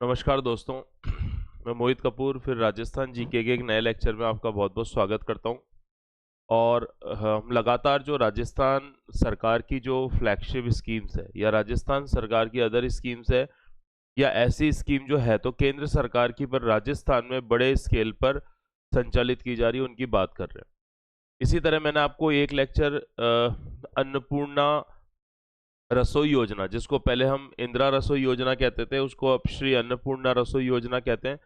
नमस्कार दोस्तों। मैं मोहित कपूर फिर राजस्थान जीके के एक नए लेक्चर में आपका बहुत बहुत स्वागत करता हूं। और हम लगातार जो राजस्थान सरकार की जो फ्लैगशिप स्कीम्स है या राजस्थान सरकार की अदर स्कीम्स है या ऐसी स्कीम जो है तो केंद्र सरकार की पर राजस्थान में बड़े स्केल पर संचालित की जा रही है उनकी बात कर रहे हैं। इसी तरह मैंने आपको एक लेक्चर अन्नपूर्णा रसोई योजना, जिसको पहले हम इंदिरा रसोई योजना कहते थे, उसको अब श्री अन्नपूर्णा रसोई योजना कहते हैं,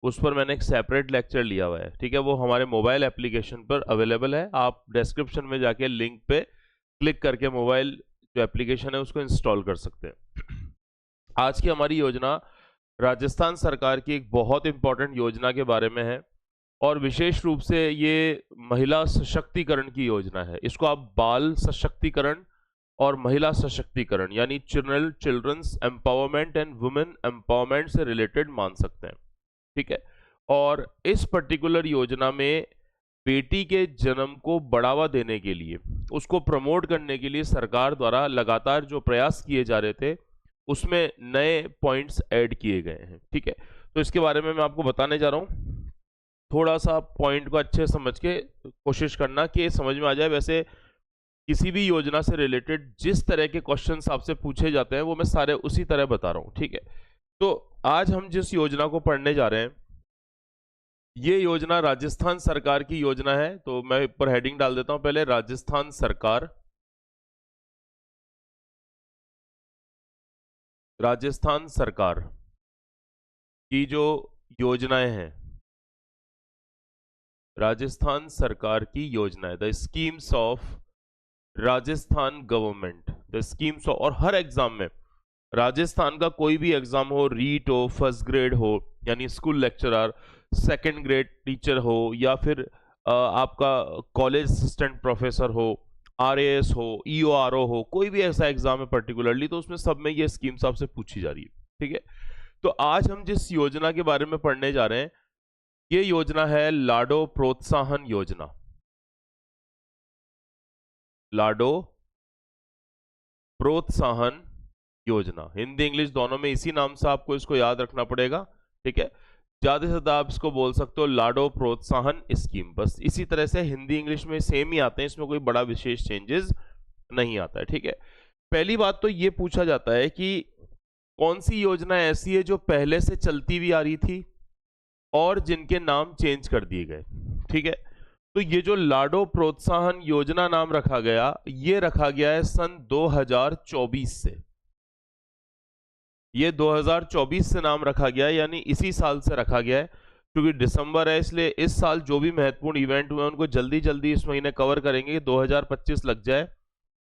उस पर मैंने एक सेपरेट लेक्चर लिया हुआ है। ठीक है, वो हमारे मोबाइल एप्लीकेशन पर अवेलेबल है। आप डिस्क्रिप्शन में जाके लिंक पे क्लिक करके मोबाइल जो एप्लीकेशन है उसको इंस्टॉल कर सकते हैं। आज की हमारी योजना राजस्थान सरकार की एक बहुत इंपॉर्टेंट योजना के बारे में है और विशेष रूप से ये महिला सशक्तिकरण की योजना है। इसको आप बाल सशक्तिकरण और महिला सशक्तिकरण यानी children's empowerment and women empowerment से रिलेटेड मान सकते हैं। ठीक है, और इस पर्टिकुलर योजना में बेटी के जन्म को बढ़ावा देने के लिए, उसको प्रमोट करने के लिए सरकार द्वारा लगातार जो प्रयास किए जा रहे थे उसमें नए पॉइंट्स ऐड किए गए हैं। ठीक है, तो इसके बारे में मैं आपको बताने जा रहा हूं। थोड़ा सा पॉइंट को अच्छे समझ के कोशिश करना कि समझ में आ जाए। वैसे किसी भी योजना से रिलेटेड जिस तरह के क्वेश्चंस आपसे पूछे जाते हैं वो मैं सारे उसी तरह बता रहा हूं। ठीक है, तो आज हम जिस योजना को पढ़ने जा रहे हैं ये योजना राजस्थान सरकार की योजना है। तो मैं ऊपर हेडिंग डाल देता हूं पहले, राजस्थान सरकार। राजस्थान सरकार की जो योजनाएं हैं, राजस्थान सरकार की योजनाएं, the schemes of Rajasthan government, the schemes. और हर एग्जाम में राजस्थान का कोई भी एग्जाम हो, रीट हो, फर्स्ट ग्रेड हो यानी school lecturer, second grade teacher हो, या फिर आपका कॉलेज असिस्टेंट प्रोफेसर हो, आरएएस हो, ईओआरओ हो, कोई भी ऐसा एग्जाम है पर्टिकुलरली, तो उसमें सब में ये स्कीम्स आपसे पूछी जा रही है। ठीक है, तो आज हम जिस योजना के बारे में पढ़ने जा रहे हैं ये योजना है लाडो प्रोत्साहन योजना। लाडो प्रोत्साहन योजना, हिंदी इंग्लिश दोनों में इसी नाम से आपको इसको याद रखना पड़ेगा। ठीक है, ज्यादा से ज्यादा आप इसको बोल सकते हो लाडो प्रोत्साहन स्कीम, बस इसी तरह से हिंदी इंग्लिश में सेम ही आते हैं, इसमें कोई बड़ा विशेष चेंजेस नहीं आता है। ठीक है, पहली बात तो ये पूछा जाता है कि कौन सी योजना ऐसी है जो पहले से चलती हुई आ रही थी और जिनके नाम चेंज कर दिए गए। ठीक है, तो ये जो लाडो प्रोत्साहन योजना नाम रखा गया, ये रखा गया है सन 2024 से। ये 2024 से नाम रखा गया है, यानी इसी साल से रखा गया है। क्योंकि दिसंबर है इसलिए इस साल जो भी महत्वपूर्ण इवेंट हुए उनको जल्दी जल्दी इस महीने कवर करेंगे, 2025 लग जाए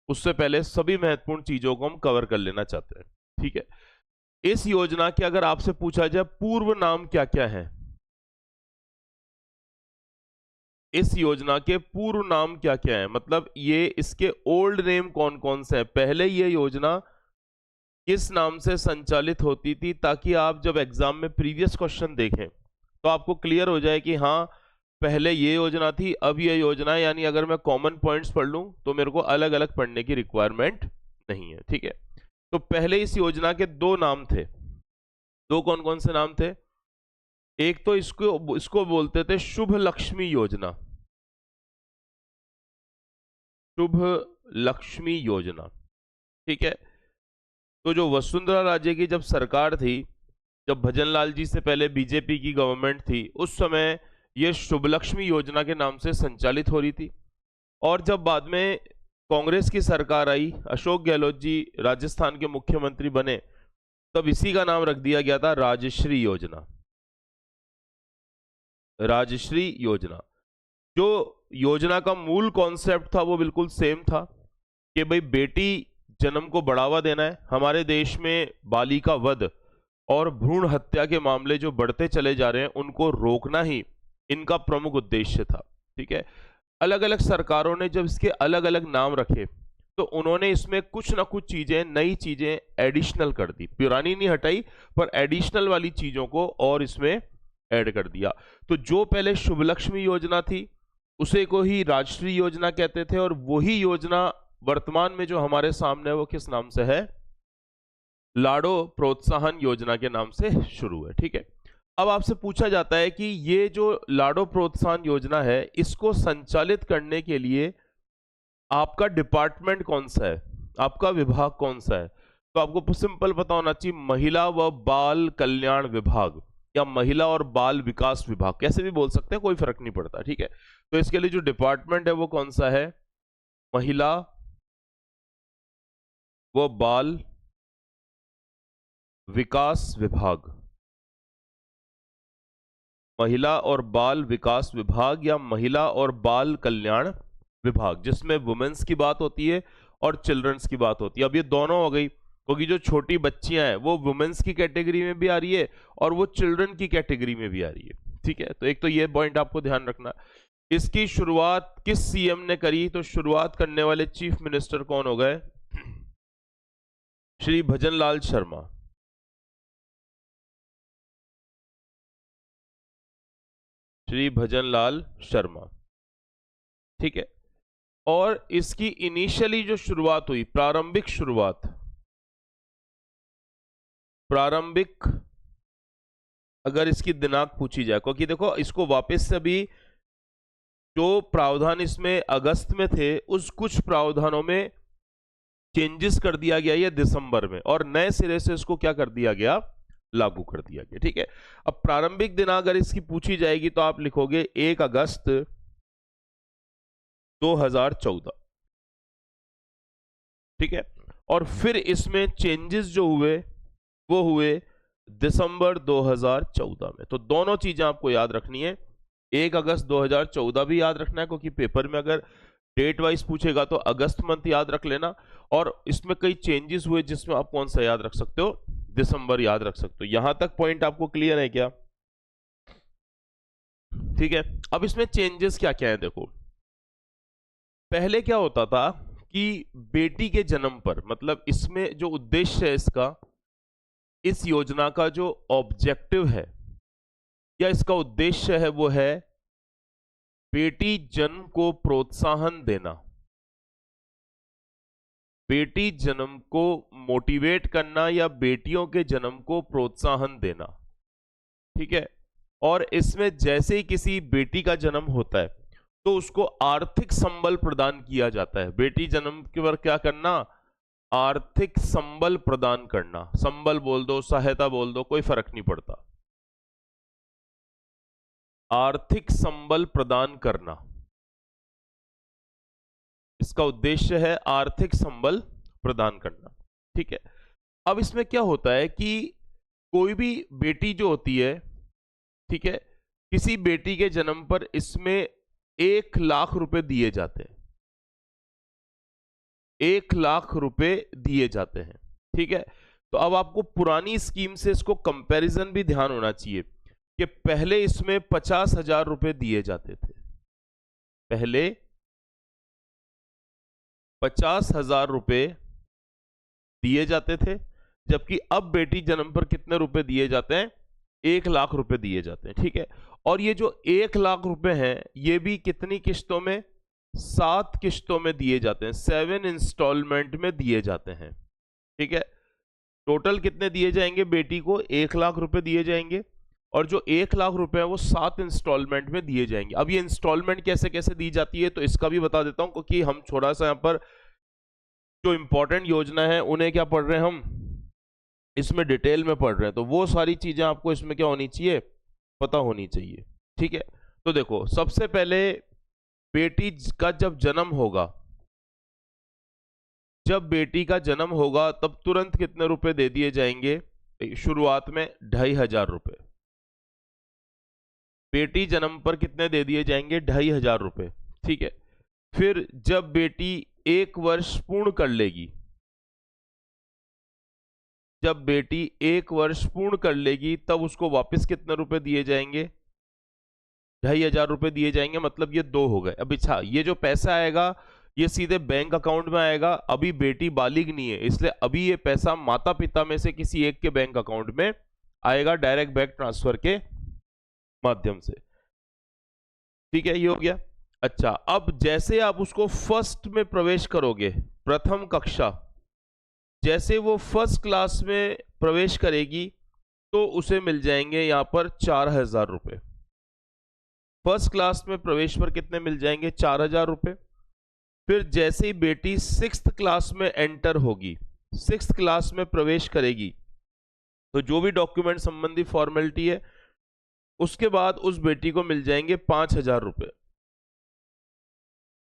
उससे पहले सभी महत्वपूर्ण चीजों को हम कवर कर लेना चाहते हैं। ठीक है, इस योजना के अगर आपसे पूछा जाए पूर्व नाम क्या क्या है, इस योजना के पूर्व नाम क्या क्या है, मतलब ये इसके ओल्ड नेम कौन कौन से हैं, पहले ये योजना किस नाम से संचालित होती थी, ताकि आप जब एग्जाम में प्रीवियस क्वेश्चन देखें तो आपको क्लियर हो जाए कि हाँ पहले ये योजना थी अब ये योजना है। यानी अगर मैं कॉमन पॉइंट्स पढ़ लूं तो मेरे को अलग अलग पढ़ने की रिक्वायरमेंट नहीं है। ठीक है, तो पहले इस योजना के दो नाम थे। दो कौन कौन से नाम थे? एक तो इसको बोलते थे शुभ लक्ष्मी योजना, शुभ लक्ष्मी योजना। ठीक है, तो जो वसुंधरा राजे की जब सरकार थी, जब भजनलाल जी से पहले बीजेपी की गवर्नमेंट थी, उस समय यह शुभ लक्ष्मी योजना के नाम से संचालित हो रही थी। और जब बाद में कांग्रेस की सरकार आई, अशोक गहलोत जी राजस्थान के मुख्यमंत्री बने, तब इसी का नाम रख दिया गया था राजश्री योजना। राजश्री योजना, जो योजना का मूल कॉन्सेप्ट था वो बिल्कुल सेम था कि भाई बेटी जन्म को बढ़ावा देना है। हमारे देश में बालिका वध और भ्रूण हत्या के मामले जो बढ़ते चले जा रहे हैं उनको रोकना ही इनका प्रमुख उद्देश्य था। ठीक है, अलग अलग सरकारों ने जब इसके अलग अलग नाम रखे तो उन्होंने इसमें कुछ ना कुछ चीजें, नई चीजें एडिशनल कर दी, पुरानी नहीं हटाई पर एडिशनल वाली चीजों को और इसमें ऐड कर दिया। तो जो पहले शुभ लक्ष्मी योजना थी उसे को ही राजश्री योजना कहते थे, और वही योजना वर्तमान में जो हमारे सामने है वो किस नाम से है? लाड़ो प्रोत्साहन योजना के नाम से शुरू है। ठीक है, अब आपसे पूछा जाता है कि ये जो लाड़ो प्रोत्साहन योजना है, इसको संचालित करने के लिए आपका डिपार्टमेंट कौन सा है, आपका विभाग कौन सा है? तो आपको सिंपल पता होना चाहिए, महिला व बाल कल्याण विभाग या महिला और बाल विकास विभाग, कैसे भी बोल सकते हैं, कोई फर्क नहीं पड़ता। ठीक है, तो इसके लिए जो डिपार्टमेंट है वो कौन सा है? महिला व बाल विकास विभाग, महिला और बाल विकास विभाग या महिला और बाल कल्याण विभाग, जिसमें वुमेन्स की बात होती है और चिल्ड्रंस की बात होती है। अब ये दोनों हो गई, क्योंकि जो छोटी बच्चियां हैं वो वुमेन्स की कैटेगरी में भी आ रही है और वो चिल्ड्रन की कैटेगरी में भी आ रही है। ठीक है, तो एक तो ये पॉइंट आपको ध्यान रखना। इसकी शुरुआत किस सीएम ने करी? तो शुरुआत करने वाले चीफ मिनिस्टर कौन हो गए? श्री भजनलाल शर्मा। श्री भजनलाल शर्मा। ठीक है, और इसकी इनिशियली जो शुरुआत हुई, प्रारंभिक शुरुआत, प्रारंभिक अगर इसकी दिनांक पूछी जाए, क्योंकि देखो इसको वापस से भी जो प्रावधान इसमें अगस्त में थे, उस कुछ प्रावधानों में चेंजेस कर दिया गया ये दिसंबर में, और नए सिरे से इसको क्या कर दिया गया? लागू कर दिया गया। ठीक है, अब प्रारंभिक दिनांक अगर इसकी पूछी जाएगी तो आप लिखोगे 1 अगस्त 2014। ठीक है, और फिर इसमें चेंजेस जो हुए वो हुए दिसंबर 2014 में। तो दोनों चीजें आपको याद रखनी है, 1 अगस्त 2014 भी याद रखना है, क्योंकि पेपर में अगर डेट वाइज पूछेगा तो अगस्त मंथ याद रख लेना, और इसमें कई चेंजेस हुए जिसमें आप कौन सा याद रख सकते हो? दिसंबर याद रख सकते हो। यहां तक पॉइंट आपको क्लियर है क्या? ठीक है, अब इसमें चेंजेस क्या क्या है देखो। पहले क्या होता था कि बेटी के जन्म पर, मतलब इसमें जो उद्देश्य है इसका, इस योजना का जो ऑब्जेक्टिव है या इसका उद्देश्य है वो है बेटी जन्म को प्रोत्साहन देना, बेटी जन्म को मोटिवेट करना या बेटियों के जन्म को प्रोत्साहन देना। ठीक है, और इसमें जैसे ही किसी बेटी का जन्म होता है तो उसको आर्थिक संबल प्रदान किया जाता है। बेटी जन्म के पर क्या करना? आर्थिक संबल प्रदान करना, संबल बोल दो, सहायता बोल दो, कोई फर्क नहीं पड़ता। आर्थिक संबल प्रदान करना, इसका उद्देश्य है आर्थिक संबल प्रदान करना। ठीक है, अब इसमें क्या होता है कि कोई भी बेटी जो होती है, ठीक है, किसी बेटी के जन्म पर इसमें 1 लाख रुपए दिए जाते हैं, 1 लाख रुपए दिए जाते हैं। ठीक है, तो अब आपको पुरानी स्कीम से इसको कंपैरिजन भी ध्यान होना चाहिए कि पहले इसमें 50,000 रुपए दिए जाते थे, पहले 50,000 रुपए दिए जाते थे, जबकि अब बेटी जन्म पर कितने रुपए दिए जाते हैं? 1 लाख रुपए दिए जाते हैं। ठीक है, और ये जो 1 लाख रुपए हैं ये भी कितनी किश्तों में? 7 किश्तों में दिए जाते हैं, 7 इंस्टॉलमेंट में दिए जाते हैं। ठीक है, टोटल कितने दिए जाएंगे? बेटी को 1 लाख रुपए दिए जाएंगे, और जो 1 लाख रुपए है वो 7 इंस्टॉलमेंट में दिए जाएंगे। अब ये इंस्टॉलमेंट कैसे कैसे दी जाती है तो इसका भी बता देता हूं, क्योंकि हम थोड़ा सा यहां पर जो इंपॉर्टेंट योजना है उन्हें क्या पढ़ रहे हैं, हम इसमें डिटेल में पढ़ रहे हैं, तो वो सारी चीजें आपको इसमें क्या होनी चाहिए? पता होनी चाहिए। ठीक है, तो देखो सबसे पहले बेटी का जब जन्म होगा, जब बेटी का जन्म होगा तब तुरंत कितने रुपए दे दिए जाएंगे? शुरुआत में 2,500 रुपए। बेटी जन्म पर कितने दे दिए जाएंगे? 2,500 रुपए। ठीक है, फिर जब बेटी 1 वर्ष पूर्ण कर लेगी, जब बेटी 1 वर्ष पूर्ण कर लेगी तब उसको वापस कितने रुपए दिए जाएंगे? 2,500 रुपए दिए जाएंगे, मतलब ये 2 हो गए। अब अच्छा, ये जो पैसा आएगा ये सीधे बैंक अकाउंट में आएगा, अभी बेटी बालिग नहीं है, इसलिए अभी ये पैसा माता पिता में से किसी एक के बैंक अकाउंट में आएगा, डायरेक्ट बैंक ट्रांसफर के माध्यम से। ठीक है, ये हो गया। अच्छा, अब जैसे आप उसको फर्स्ट में प्रवेश करोगे, प्रथम कक्षा, जैसे वो फर्स्ट क्लास में प्रवेश करेगी तो उसे मिल जाएंगे यहां पर 4,000 रुपये। फर्स्ट क्लास में प्रवेश पर कितने मिल जाएंगे? 4,000 रुपये। फिर जैसे ही बेटी सिक्स्थ क्लास में एंटर होगी, सिक्स्थ क्लास में प्रवेश करेगी, तो जो भी डॉक्यूमेंट संबंधी फॉर्मेलिटी है उसके बाद उस बेटी को मिल जाएंगे 5,000 रुपये।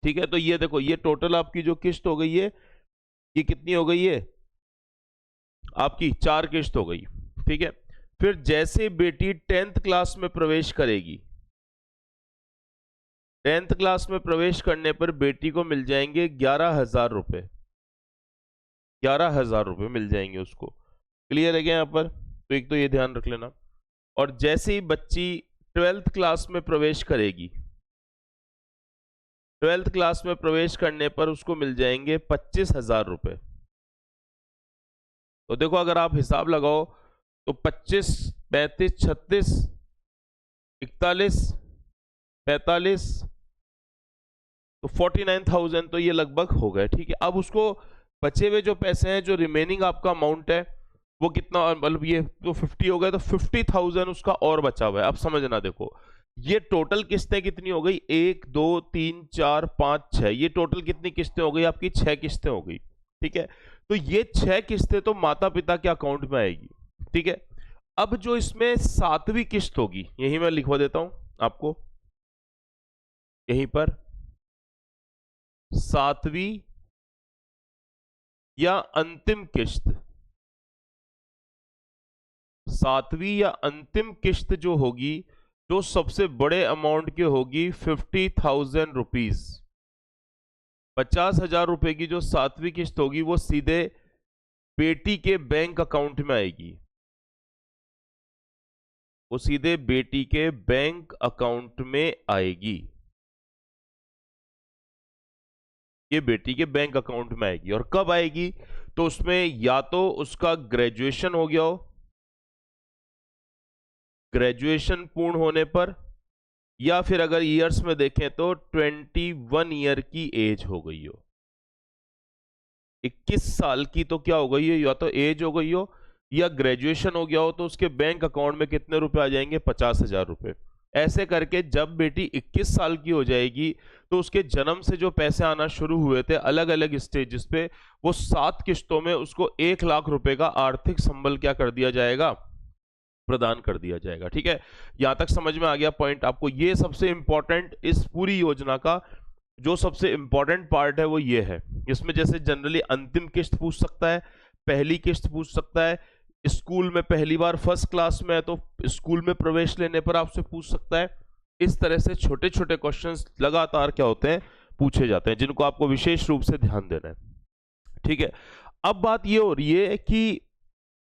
ठीक है, तो ये देखो, ये टोटल आपकी जो किस्त हो गई है ये कितनी हो गई है? आपकी 4 किस्त हो गई। ठीक है, फिर जैसे बेटी 10th क्लास में प्रवेश करेगी, 10th क्लास में प्रवेश करने पर बेटी को मिल जाएंगे 11,000 रुपये। 11,000 रुपये मिल जाएंगे उसको। क्लियर है क्या यहाँ पर? तो एक तो ये ध्यान रख लेना। और जैसे ही बच्ची 12th क्लास में प्रवेश करेगी, 12th क्लास में प्रवेश करने पर उसको मिल जाएंगे 25,000 रुपये। तो देखो, अगर आप हिसाब लगाओ तो 25, 35, 36, 41, 45, तो 49,000 तो ये लगभग हो गए। ठीक है, अब उसको बचे हुए जो पैसे हैं, जो रिमेनिंग आपका अमाउंट है वो कितना, मतलब ये तो 50 हो गया, तो 50,000 उसका और बचा हुआ है। अब समझना, देखो ये टोटल किस्तें कितनी हो गई? 1, 2, 3, 4, 5, 6। ये टोटल कितनी किस्तें हो गई आपकी? 6 किस्तें हो गई। ठीक है, तो ये 6 किस्तें तो माता पिता के अकाउंट में आएगी। ठीक है, अब जो इसमें 7वीं किस्त होगी, यही मैं लिखवा देता हूं आपको, यहीं पर 7वीं या अंतिम किस्त, 7वीं या अंतिम किस्त जो होगी, जो सबसे बड़े अमाउंट की होगी, 50,000 रुपीज। 50,000 रुपए की जो 7वीं किस्त होगी वो सीधे बेटी के बैंक अकाउंट में आएगी। वो सीधे बेटी के बैंक अकाउंट में आएगी। ये बेटी के बैंक अकाउंट में आएगी। और कब आएगी? तो उसमें या तो उसका ग्रेजुएशन हो गया हो, ग्रेजुएशन पूर्ण होने पर, या फिर अगर ईयर्स में देखें तो 21 ईयर की एज हो गई हो। 21 साल की तो क्या हो गई हो? या तो एज हो गई हो या ग्रेजुएशन हो गया हो। तो उसके बैंक अकाउंट में कितने रुपए आ जाएंगे? 50,000 रुपए। ऐसे करके जब बेटी 21 साल की हो जाएगी तो उसके जन्म से जो पैसे आना शुरू हुए थे अलग अलग स्टेजेस पे, वो 7 किस्तों में उसको 1,00,000 रुपए का आर्थिक संबल क्या कर दिया जाएगा? प्रदान कर दिया जाएगा। ठीक है, यहां तक समझ में आ गया पॉइंट आपको? ये सबसे इंपॉर्टेंट, इस पूरी योजना का जो सबसे इंपॉर्टेंट पार्ट है वो ये है। इसमें जैसे जनरली अंतिम किस्त पूछ सकता है, पहली किस्त पूछ सकता है, स्कूल में पहली बार फर्स्ट क्लास में है तो स्कूल में प्रवेश लेने पर आपसे पूछ सकता है। इस तरह से छोटे छोटे क्वेश्चंस लगातार क्या होते हैं? पूछे जाते हैं, जिनको आपको विशेष रूप से ध्यान देना है। ठीक है, अब बात ये हो रही है कि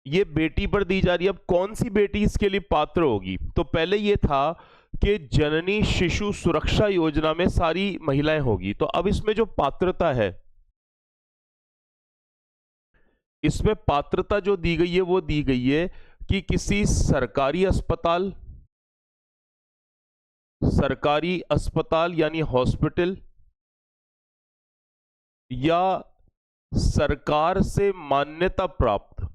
ये बेटी पर दी जा रही है। अब कौन सी बेटी इसके लिए पात्र होगी? तो पहले ये था कि जननी शिशु सुरक्षा योजना में सारी महिलाएं होगी। तो अब इसमें जो पात्रता है, इसमें पात्रता जो दी गई है वो दी गई है कि किसी सरकारी अस्पताल यानी हॉस्पिटल, या सरकार से मान्यता प्राप्त,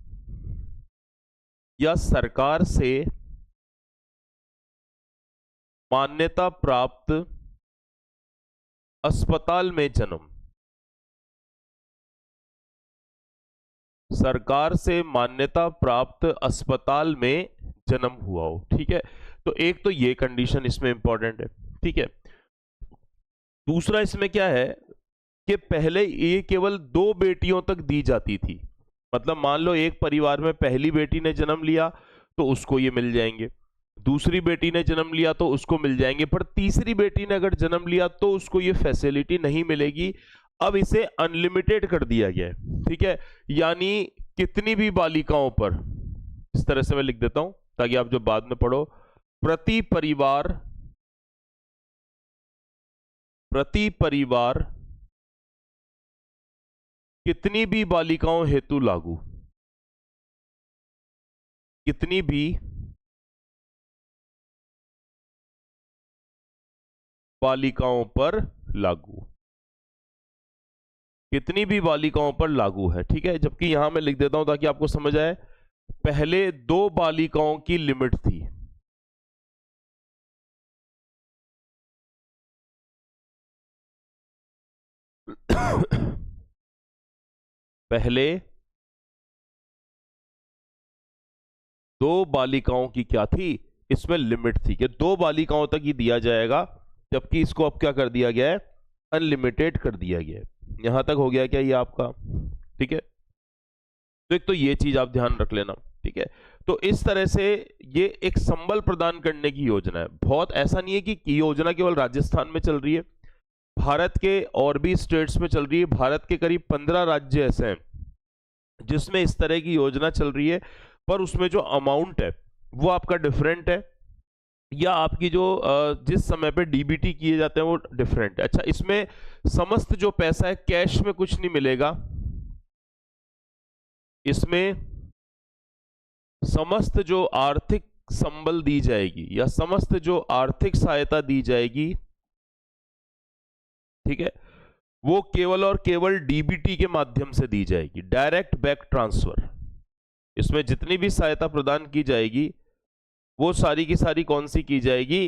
या सरकार से मान्यता प्राप्त अस्पताल में जन्म, सरकार से मान्यता प्राप्त अस्पताल में जन्म हुआ हो। ठीक है, तो एक तो ये कंडीशन इसमें इंपॉर्टेंट है। ठीक है, दूसरा इसमें क्या है कि पहले ये केवल 2 बेटियों तक दी जाती थी। मतलब मान लो एक परिवार में पहली बेटी ने जन्म लिया तो उसको ये मिल जाएंगे, दूसरी बेटी ने जन्म लिया तो उसको मिल जाएंगे, पर तीसरी बेटी ने अगर जन्म लिया तो उसको ये फैसिलिटी नहीं मिलेगी। अब इसे अनलिमिटेड कर दिया गया है। ठीक है, यानी कितनी भी बालिकाओं पर, इस तरह से मैं लिख देता हूं ताकि आप जब बाद में पढ़ो, प्रति परिवार कितनी भी बालिकाओं हेतु लागू, कितनी भी बालिकाओं पर लागू। कितनी भी बालिकाओं पर लागू है, ठीक है। जबकि यहां मैं लिख देता हूं ताकि आपको समझ आए, पहले 2 बालिकाओं की लिमिट थी। पहले 2 बालिकाओं की क्या थी, इसमें लिमिट थी कि 2 बालिकाओं तक ही दिया जाएगा, जबकि इसको अब क्या कर दिया गया है, अनलिमिटेड कर दिया गया है। यहां तक हो गया क्या ये आपका, ठीक है। तो एक तो ये चीज आप ध्यान रख लेना, ठीक है। तो इस तरह से ये एक संबल प्रदान करने की योजना है। बहुत ऐसा नहीं है कि योजना केवल राजस्थान में चल रही है, भारत के और भी स्टेट्स में चल रही है। भारत के करीब 15 राज्य ऐसे हैं जिसमें इस तरह की योजना चल रही है, पर उसमें जो अमाउंट है वो आपका डिफरेंट है, या आपकी जो जिस समय पे डीबीटी किए जाते हैं वो डिफरेंट है। अच्छा, इसमें समस्त जो पैसा है कैश में कुछ नहीं मिलेगा, इसमें समस्त जो आर्थिक संबल दी जाएगी या समस्त जो आर्थिक सहायता दी जाएगी, ठीक है, वो केवल और केवल डीबीटी के माध्यम से दी जाएगी, डायरेक्ट बैक ट्रांसफर। इसमें जितनी भी सहायता प्रदान की जाएगी वो सारी की सारी कौन सी की जाएगी,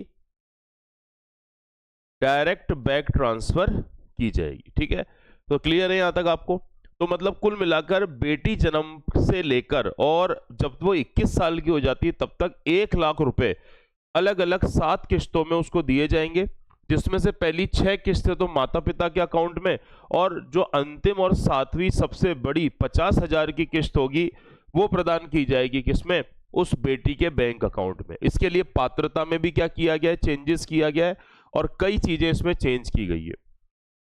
डायरेक्ट बैक ट्रांसफर की जाएगी, ठीक है। तो क्लियर है यहां तक आपको। तो मतलब कुल मिलाकर बेटी जन्म से लेकर और जब वो 21 साल की हो जाती है तब तक 1 लाख रुपए अलग अलग 7 किस्तों में उसको दिए जाएंगे, जिसमें से पहली 6 किस्तें तो माता पिता के अकाउंट में, और जो अंतिम और 7वीं सबसे बड़ी 50,000 की किस्त होगी वो प्रदान की जाएगी किसमें, उस बेटी के बैंक अकाउंट में। इसके लिए पात्रता में भी क्या किया गया है, चेंजेस किया गया है, और कई चीजें इसमें चेंज की गई है।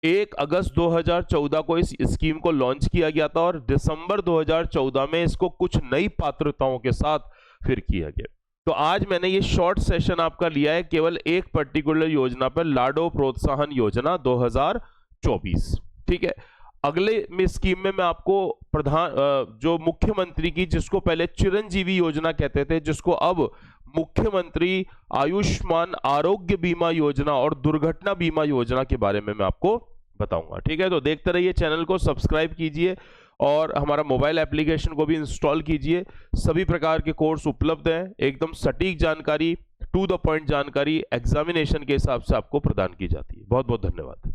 1 अगस्त 2014 को इस स्कीम को लॉन्च किया गया था और दिसंबर 2014 में इसको कुछ नई पात्रताओं के साथ फिर किया गया। तो आज मैंने ये शॉर्ट सेशन आपका लिया है केवल एक पर्टिकुलर योजना पर, लाडो प्रोत्साहन योजना 2024, ठीक है। अगले में स्कीम में मैं आपको प्रधान जो मुख्यमंत्री की, जिसको पहले चिरंजीवी योजना कहते थे, जिसको अब मुख्यमंत्री आयुष्मान आरोग्य बीमा योजना और दुर्घटना बीमा योजना के बारे में मैं आपको बताऊंगा, ठीक है। तो देखते रहिए, चैनल को सब्सक्राइब कीजिए और हमारा मोबाइल एप्लीकेशन को भी इंस्टॉल कीजिए। सभी प्रकार के कोर्स उपलब्ध हैं, एकदम सटीक जानकारी, टू द पॉइंट जानकारी एग्जामिनेशन के हिसाब से आपको प्रदान की जाती है। बहुत बहुत धन्यवाद।